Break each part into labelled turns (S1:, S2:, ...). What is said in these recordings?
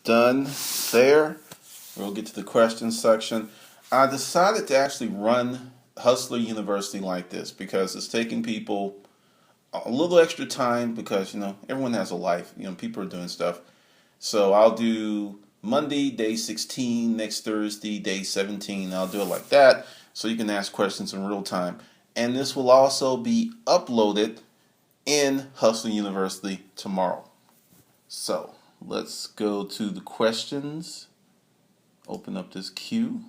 S1: done there. We'll get to the question section. I decided to actually run Hustler University like this because it's taking people a little extra time because, everyone has a life. People are doing stuff. So I'll do Monday, day 16, next Thursday, day 17. I'll do it like that so you can ask questions in real time. And this will also be uploaded in Hustler University tomorrow. So let's go to the questions. Open up this queue.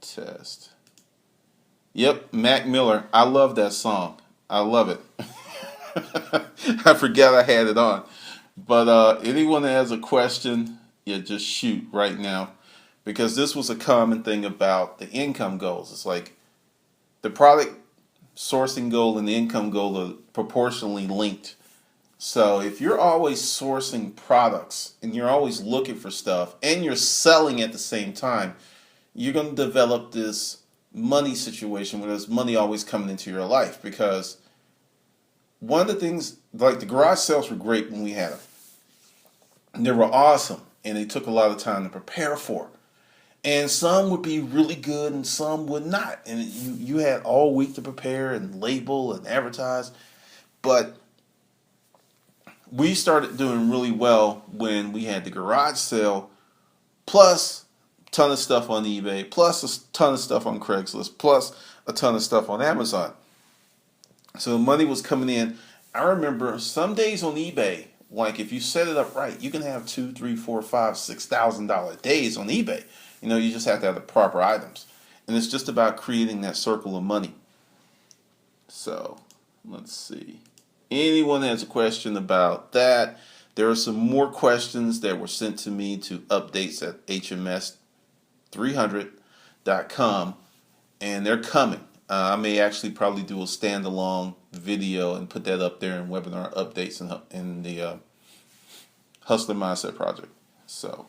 S1: Test. Yep, Mac Miller. I love that song. I love it. I forgot I had it on. But anyone that has a question, just shoot right now. Because this was a common thing about the income goals. It's like the product sourcing goal and the income goal are proportionally linked. So if you're always sourcing products and you're always looking for stuff and you're selling at the same time, you're going to develop this money situation where there's money always coming into your life. Because one of the things, like the garage sales were great when we had them. And they were awesome and they took a lot of time to prepare for. And some would be really good and some would not. And you had all week to prepare and label and advertise. But we started doing really well when we had the garage sale, plus a ton of stuff on eBay, plus a ton of stuff on Craigslist, plus a ton of stuff on Amazon. So money was coming in. I remember some days on eBay, like if you set it up right, you can have $2,000, $3,000, $4,000, $5,000, $6,000 days on eBay. You just have to have the proper items. And it's just about creating that circle of money. So let's see. Anyone has a question about that? There are some more questions that were sent to me to updates at hms300.com, and they're coming. I may actually probably do a standalone video and put that up there in webinar updates in the Hustler Mindset Project. So,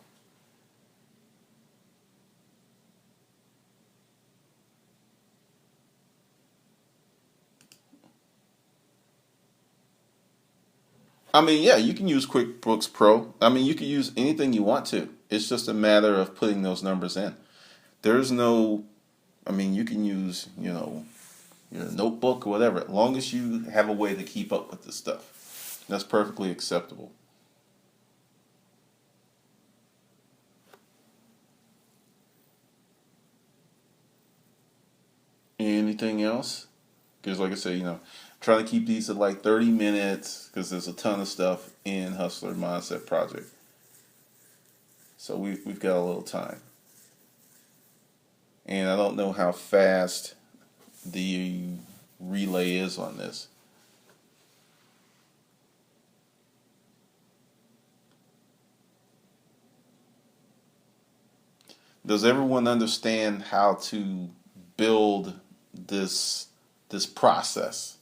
S1: yeah, you can use QuickBooks Pro. You can use anything you want to. It's just a matter of putting those numbers in. There's no, you can use, your notebook or whatever, as long as you have a way to keep up with this stuff. That's perfectly acceptable. Anything else? Because like I said, trying to keep these at like 30 minutes because there's a ton of stuff in Hustler Mindset Project. So we've got a little time. And I don't know how fast the relay is on this. Does everyone understand how to build this process?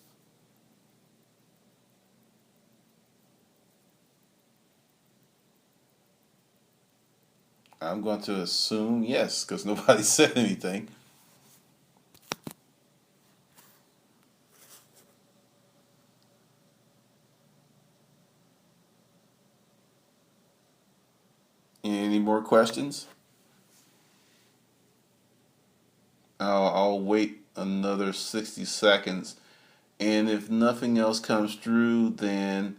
S1: I'm going to assume yes, because nobody said anything. Any more questions? I'll wait another 60 seconds. And if nothing else comes through, then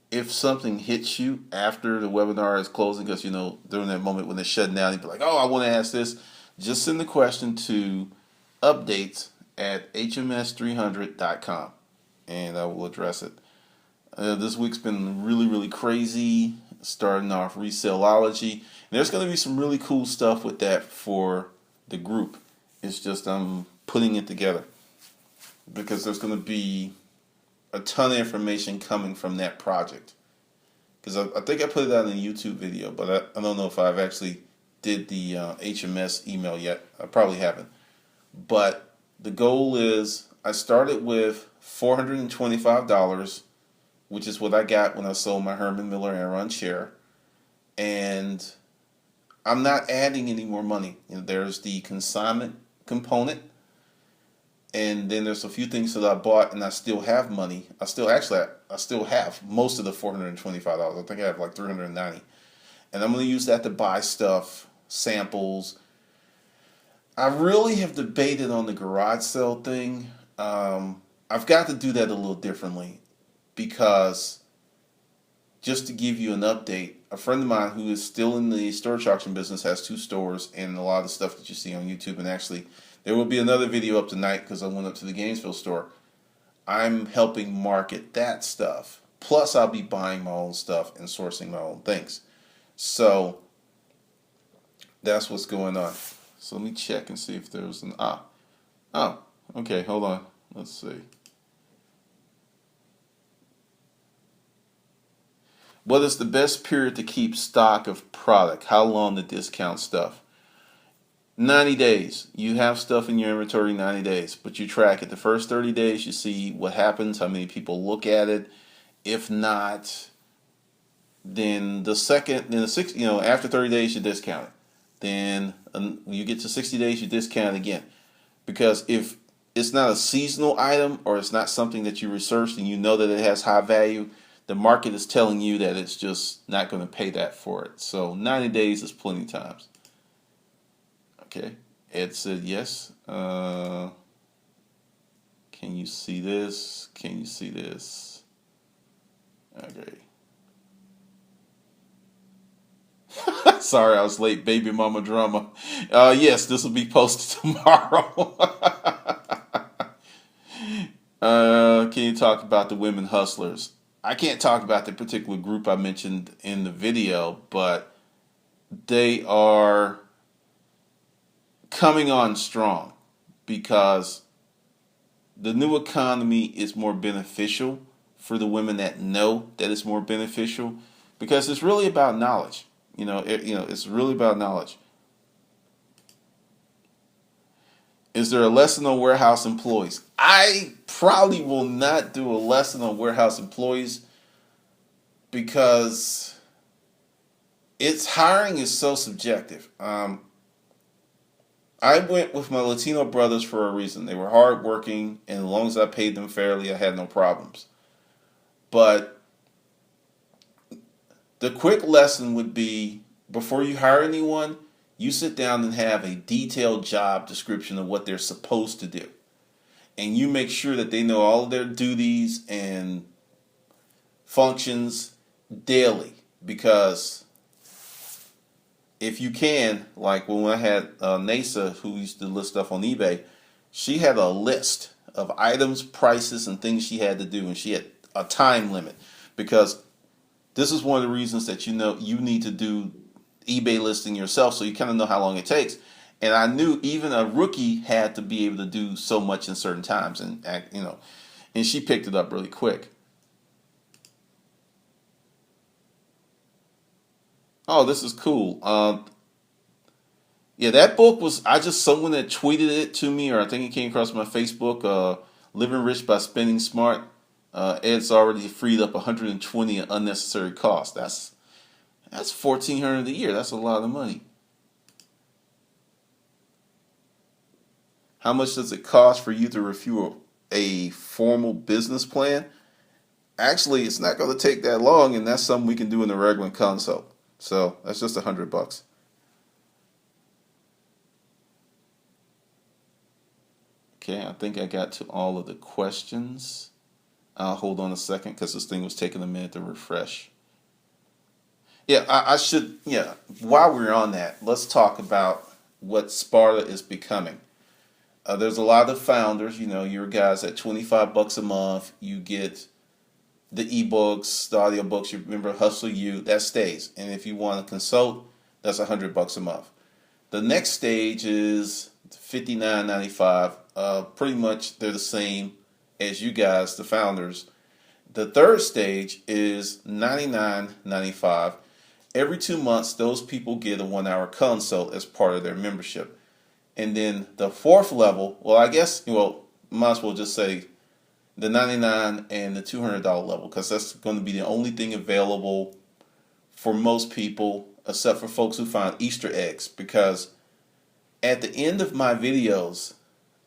S1: if something hits you after the webinar is closing, because, during that moment when they're shutting down, you'd be like, oh, I want to ask this, just send the question to updates at hms300.com, and I will address it. This week's been really, really crazy, starting off Resaleology. And there's going to be some really cool stuff with that for the group. It's just I'm putting it together because there's going to be a ton of information coming from that project. Because I think I put it out in a YouTube video, but I don't know if I've actually did the HMS email yet. I probably haven't. But the goal is I started with $425, which is what I got when I sold my Herman Miller Aeron chair. And I'm not adding any more money. There's the consignment component, And then there's a few things that I bought and I still have money. I still have most of the $425. I think I have like 390. And I'm going to use that to buy stuff, samples. I really have debated on the garage sale thing. I've got to do that a little differently because, just to give you an update, a friend of mine who is still in the storage auction business has 2 stores, and a lot of the stuff that you see on YouTube, and actually there will be another video up tonight because I went up to the Gainesville store. I'm helping market that stuff. Plus I'll be buying my own stuff and sourcing my own things. So that's what's going on. So let me check and see if there's an oh, okay, hold on. Let's see. What is the best period to keep stock of product? How long to discount stuff? 90 days. You have stuff in your inventory 90 days, but you track it. The first 30 days, you see what happens, how many people look at it. If not, then the six, after 30 days, you discount it. Then you get to 60 days, you discount it again. Because if it's not a seasonal item or it's not something that you researched and you know that it has high value, the market is telling you that it's just not going to pay that for it. So 90 days is plenty of times. Okay, Ed said yes. Can you see this? Can you see this? Okay. Sorry, I was late. Baby mama drama. Yes, this will be posted tomorrow. Can you talk about the women hustlers? I can't talk about the particular group I mentioned in the video, but they are coming on strong because the new economy is more beneficial for the women that know that it's more beneficial because it's really about knowledge. It's really about knowledge. Is there a lesson on warehouse employees? I probably will not do a lesson on warehouse employees because hiring is so subjective. I went with my Latino brothers for a reason. They were hardworking, and as long as I paid them fairly, I had no problems. But the quick lesson would be, before you hire anyone, you sit down and have a detailed job description of what they're supposed to do. And you make sure that they know all of their duties and functions daily. Because if you can, like when I had Nasa, who used to list stuff on eBay, she had a list of items, prices, and things she had to do, and she had a time limit. Because this is one of the reasons that you need to do eBay listing yourself, so you kind of know how long it takes. And I knew even a rookie had to be able to do so much in certain times, and she picked it up really quick. Oh, this is cool. Yeah, that book was, someone that tweeted it to me, or I think it came across my Facebook, Living Rich by Spending Smart. Ed's already freed up 120 in unnecessary costs. That's $1,400 a year. That's a lot of money. How much does it cost for you to review a formal business plan? Actually, it's not going to take that long, and that's something we can do in the regular consult. So that's just $100. Okay, I think I got to all of the questions. I'll hold on a second because this thing was taking a minute to refresh. Yeah, I should. Yeah, while we're on that, let's talk about what Sparta is becoming. There's a lot of founders. Your guys at $25 a month. You get the ebooks, the audiobooks. You remember Hustle You, that stays. And if you want to consult, that's $100 a month. The next stage is $59.95. Pretty much they're the same as you guys, the founders. The third stage is $99.95. Every 2 months, those people get a 1-hour consult as part of their membership. And then the fourth level, might as well just say the $99 and the $200 level, because that's going to be the only thing available for most people, except for folks who find Easter eggs. Because at the end of my videos,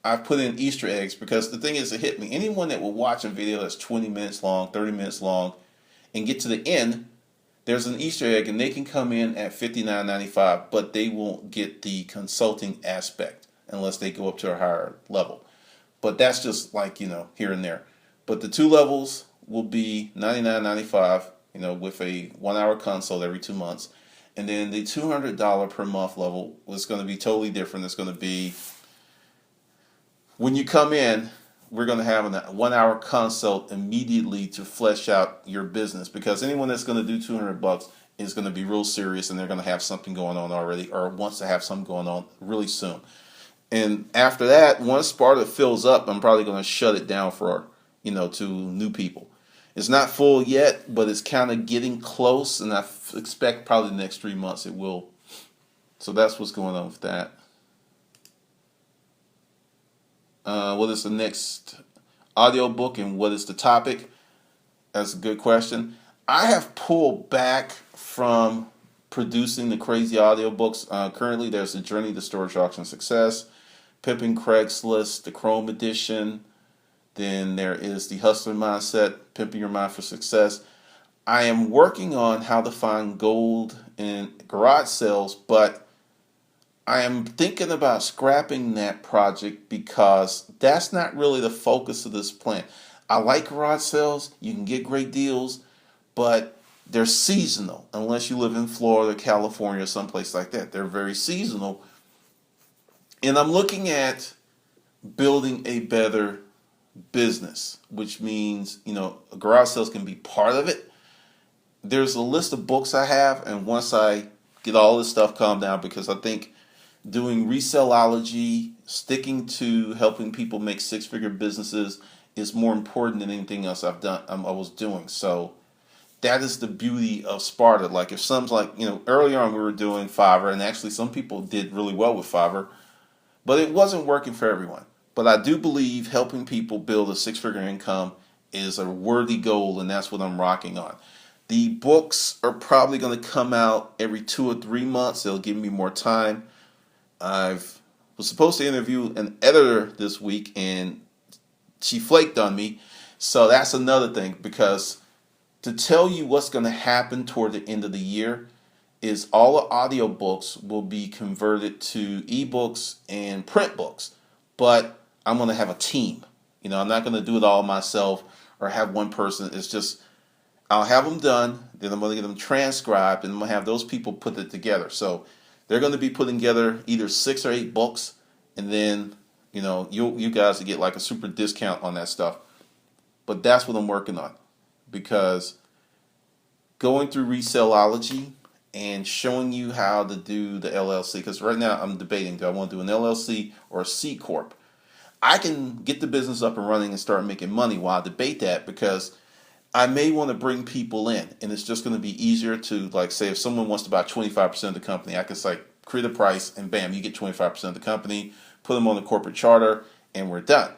S1: I put in Easter eggs because the thing is, it hit me. Anyone that will watch a video that's 20 minutes long, 30 minutes long, and get to the end, there's an Easter egg, and they can come in at $59.95, but they won't get the consulting aspect unless they go up to a higher level. But that's just like, here and there. But the two levels will be $99.95, with a 1 hour consult every 2 months. And then the $200 per month level is going to be totally different. It's going to be, when you come in, we're going to have a 1 hour consult immediately to flesh out your business, because anyone that's going to do $200 is going to be real serious, and they're going to have something going on already, or wants to have something going on really soon. And after that, once Sparta fills up, I'm probably going to shut it down for, to new people. It's not full yet, but it's kind of getting close, and I expect probably the next 3 months it will. So that's what's going on with that. What is the next audiobook and what is the topic? That's a good question. I have pulled back from producing the crazy audiobooks. Currently, there's The Journey to Storage Auction Success, Pimping Craigslist, the Chrome edition. Then there is The Hustler Mindset, Pimping Your Mind for Success. I am working on how to find gold in garage sales, but I am thinking about scrapping that project because that's not really the focus of this plan. I like garage sales. You can get great deals, but they're seasonal unless you live in Florida, California, someplace like that. They're very seasonal. And I'm looking at building a better business, which means, garage sales can be part of it. There's a list of books I have, and once I get all this stuff calmed down, because I think doing reselleology, sticking to helping people make six-figure businesses is more important than anything else I was doing. So that is the beauty of Sparta. Like if some's like, early on we were doing Fiverr, and actually some people did really well with Fiverr, but it wasn't working for everyone. But I do believe helping people build a six-figure income is a worthy goal, and that's what I'm rocking on. The books are probably going to come out every 2 or 3 months. It'll give me more time. I was supposed to interview an editor this week, and she flaked on me. So that's another thing, because to tell you what's going to happen toward the end of the year is all the audiobooks will be converted to ebooks and print books. But I'm going to have a team. I'm not going to do it all myself or have one person. It's just, I'll have them done, then I'm going to get them transcribed, and I'm going to have those people put it together. So they're going to be putting together either 6 or 8 books, and then, you guys will get like a super discount on that stuff. But that's what I'm working on, because going through reselleology and showing you how to do the LLC, because right now I'm debating, do I want to do an LLC or a C Corp? I can get the business up and running and start making money while I debate that, because I may want to bring people in, and it's just going to be easier to, like, say if someone wants to buy 25% of the company, I can create a price, and bam, you get 25% of the company, put them on the corporate charter, and we're done.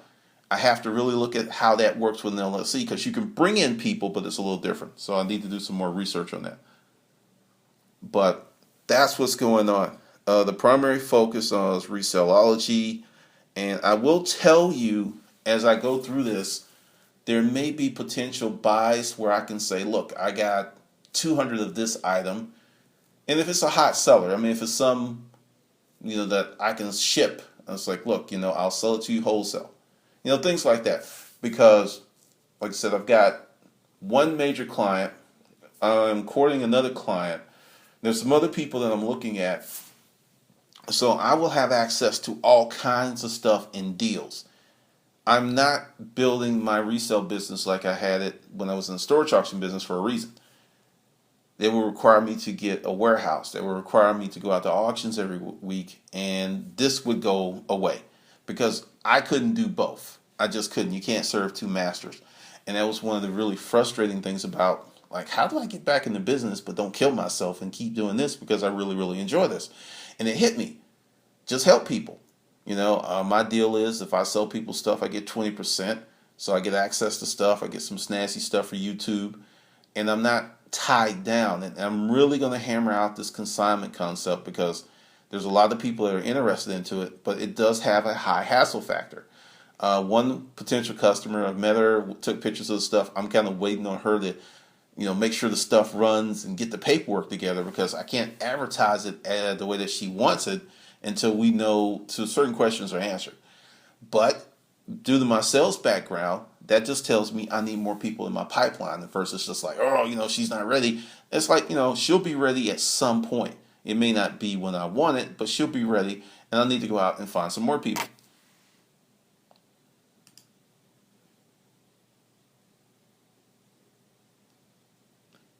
S1: I have to really look at how that works with an LLC, because you can bring in people, but it's a little different. So I need to do some more research on that. But that's what's going on. The primary focus on is reselleology, and I will tell you as I go through this, there may be potential buys where I can say, look, I got 200 of this item. And if it's a hot seller, if it's some, that I can ship, it's like, look, I'll sell it to you wholesale. Things like that. Because, like I said, I've got one major client. I'm courting another client. There's some other people that I'm looking at. So I will have access to all kinds of stuff in deals. I'm not building my resale business like I had it when I was in the storage auction business for a reason. They will require me to get a warehouse. They will require me to go out to auctions every week, and this would go away because I couldn't do both. I just couldn't. You can't serve two masters. And that was one of the really frustrating things about, like, how do I get back in the business but don't kill myself and keep doing this because I really, really enjoy this? And it hit me. Just help people. My deal is if I sell people stuff, I get 20%. So I get access to stuff. I get some snazzy stuff for YouTube. And I'm not tied down. And I'm really going to hammer out this consignment concept because There's a lot of people that are interested into it, but it does have a high hassle factor. One potential customer, I've met her, took pictures of the stuff. I'm kind of waiting on her to, make sure the stuff runs and get the paperwork together, because I can't advertise it the way that she wants it until we know so certain questions are answered. But due to my sales background, that just tells me I need more people in my pipeline. At first, it's just like, oh, she's not ready. It's like, she'll be ready at some point. It may not be when I want it, but she'll be ready, and I need to go out and find some more people.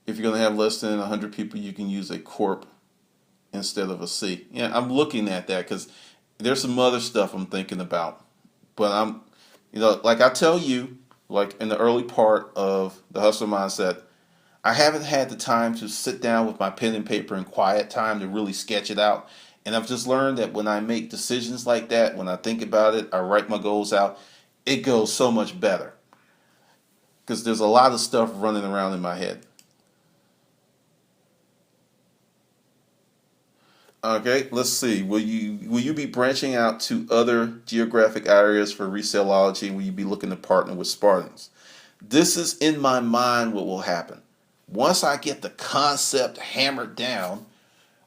S1: If you're going to have less than 100 people, you can use a corp instead of a C. Yeah, I'm looking at that because there's some other stuff I'm thinking about. But like I tell you, like in the early part of the hustle mindset, I haven't had the time to sit down with my pen and paper in quiet time to really sketch it out. And I've just learned that when I make decisions like that, when I think about it, I write my goals out, it goes so much better. Because there's a lot of stuff running around in my head. Okay, let's see. Will you be branching out to other geographic areas for resaleology? Will you be looking to partner with Spartans? This is in my mind what will happen. Once I get the concept hammered down,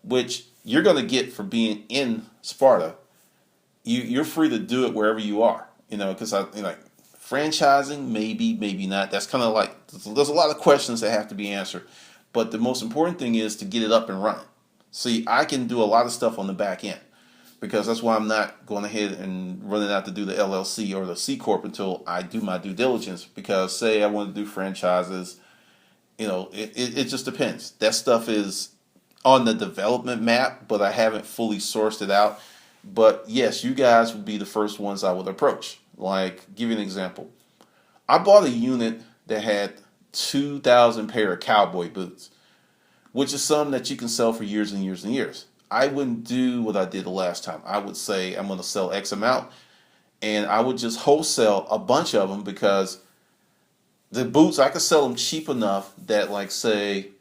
S1: which you're going to get for being in Sparta, you're free to do it wherever you are. Because like franchising, maybe not. That's kind of like there's a lot of questions that have to be answered, but the most important thing is to get it up and running. See, I can do a lot of stuff on the back end, because that's why I'm not going ahead and running out to do the LLC or the C Corp until I do my due diligence. Because say I want to do franchises, it just depends. That stuff is on the development map, but I haven't fully sourced it out. But yes, you guys would be the first ones I would approach. Like, give you an example. I bought a unit that had 2,000 pair of cowboy boots, which is something that you can sell for years and years and years. I wouldn't do what I did the last time. I would say I'm going to sell X amount, and I would just wholesale a bunch of them, because the boots, I could sell them cheap enough that, like, say,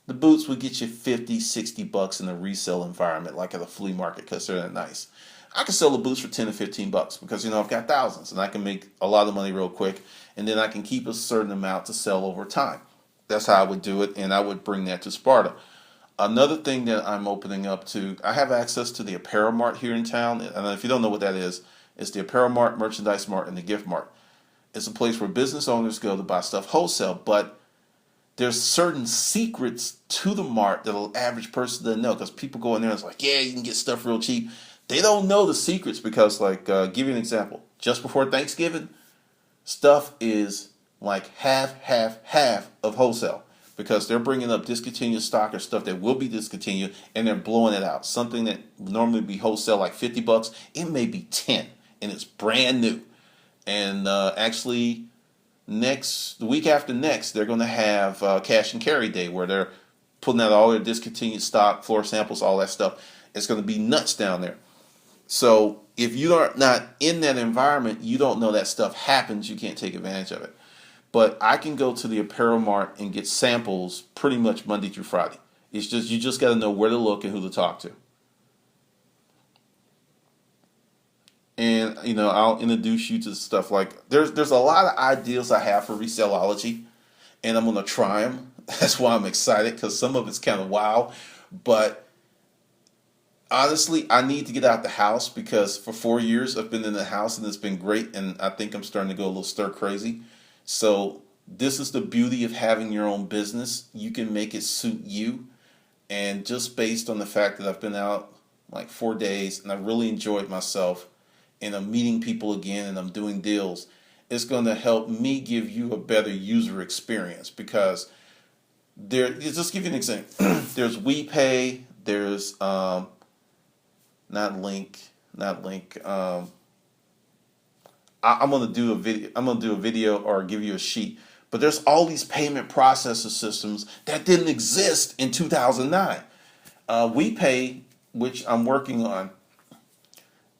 S1: the boots would get you 50, 60 bucks in a resale environment, like at a flea market, because they're that nice. I could sell the boots for 10 to 15 bucks because, I've got thousands, and I can make a lot of money real quick, and then I can keep a certain amount to sell over time. That's how I would do it, and I would bring that to Sparta. Another thing that I'm opening up to, I have access to the Apparel Mart here in town. And if you don't know what that is, it's the Apparel Mart, Merchandise Mart, and the Gift Mart. It's a place where business owners go to buy stuff wholesale, but there's certain secrets to the mart that the average person doesn't know, because people go in there and it's like, yeah, you can get stuff real cheap. They don't know the secrets because, like, give you an example. Just before Thanksgiving, stuff is like half of wholesale, because they're bringing up discontinued stock or stuff that will be discontinued, and they're blowing it out. Something that would normally be wholesale like 50 bucks, it may be 10, and it's brand new. And actually, the week after next, they're going to have cash and carry day, where they're putting out all their discontinued stock, floor samples, all that stuff. It's going to be nuts down there. So if you are not in that environment, you don't know that stuff happens. You can't take advantage of it. But I can go to the Apparel Mart and get samples pretty much Monday through Friday. It's just, you just got to know where to look and who to talk to. And I'll introduce you to stuff like there's a lot of ideas I have for reselleology, and I'm gonna try them. That's why I'm excited, because some of it's kind of wild. But honestly, I need to get out the house, because for 4 years I've been in the house and it's been great, and I think I'm starting to go a little stir crazy. So this is the beauty of having your own business. You can make it suit you. And just based on the fact that I've been out like 4 days and I really enjoyed myself, and I'm meeting people again and I'm doing deals, it's going to help me give you a better user experience. Because just give you an example. There's WePay, there's not Link. I'm gonna do a video or give you a sheet. But there's all these payment processor systems that didn't exist in 2009. WePay, which I'm working on,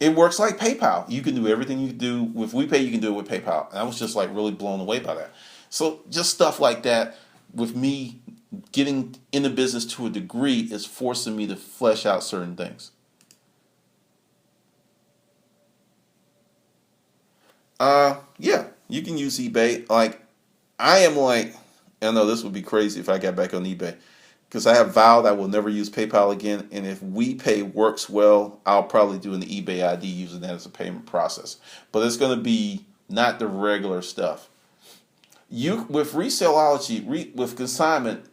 S1: it works like PayPal. You can do everything you can do with WePay, you can do it with PayPal. And I was just like really blown away by that. So just stuff like that, with me getting in the business to a degree is forcing me to flesh out certain things. Yeah, you can use eBay. Like, I am like, I know this would be crazy if I got back on eBay because I have vowed I will never use PayPal again. And if WePay works well, I'll probably do an eBay ID using that as a payment process. But it's going to be not the regular stuff. You with Reselleology, with consignment,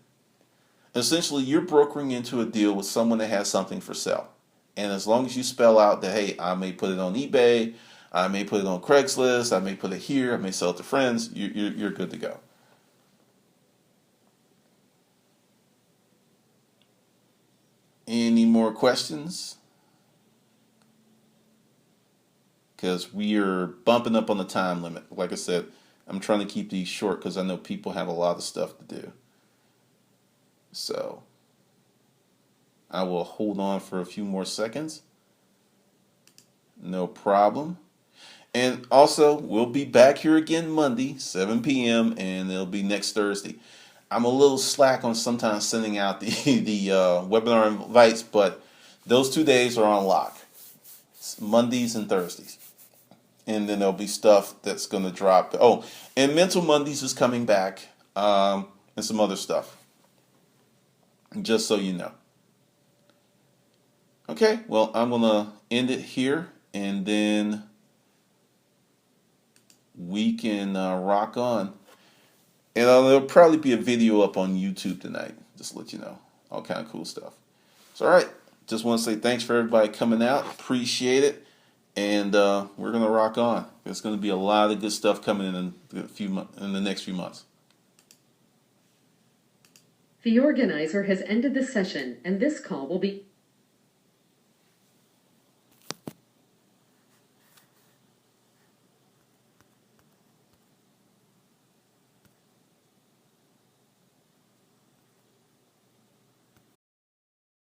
S1: essentially you're brokering into a deal with someone that has something for sale. And as long as you spell out that, hey, I may put it on eBay, I may put it on Craigslist, I may put it here, I may sell it to friends, you're good to go. Any more questions? Because we are bumping up on the time limit. Like I said, I'm trying to keep these short because I know people have a lot of stuff to do. So I will hold on for a few more seconds. No problem. And also, we'll be back here again Monday, 7 p.m., and it'll be next Thursday. I'm a little slack on sometimes sending out the webinar invites, but those 2 days are on lock. It's Mondays and Thursdays. And then there'll be stuff that's going to drop. Oh, and Mental Mondays is coming back, and some other stuff. Just so you know. Okay, well, I'm going to end it here, and then we can rock on. And there'll probably be a video up on YouTube tonight, just to let you know. All kind of cool stuff. So, all right, just want to say thanks for everybody coming out. Appreciate it. And we're going to rock on. There's going to be a lot of good stuff coming in the next few months.
S2: The organizer has ended the session, and this call will be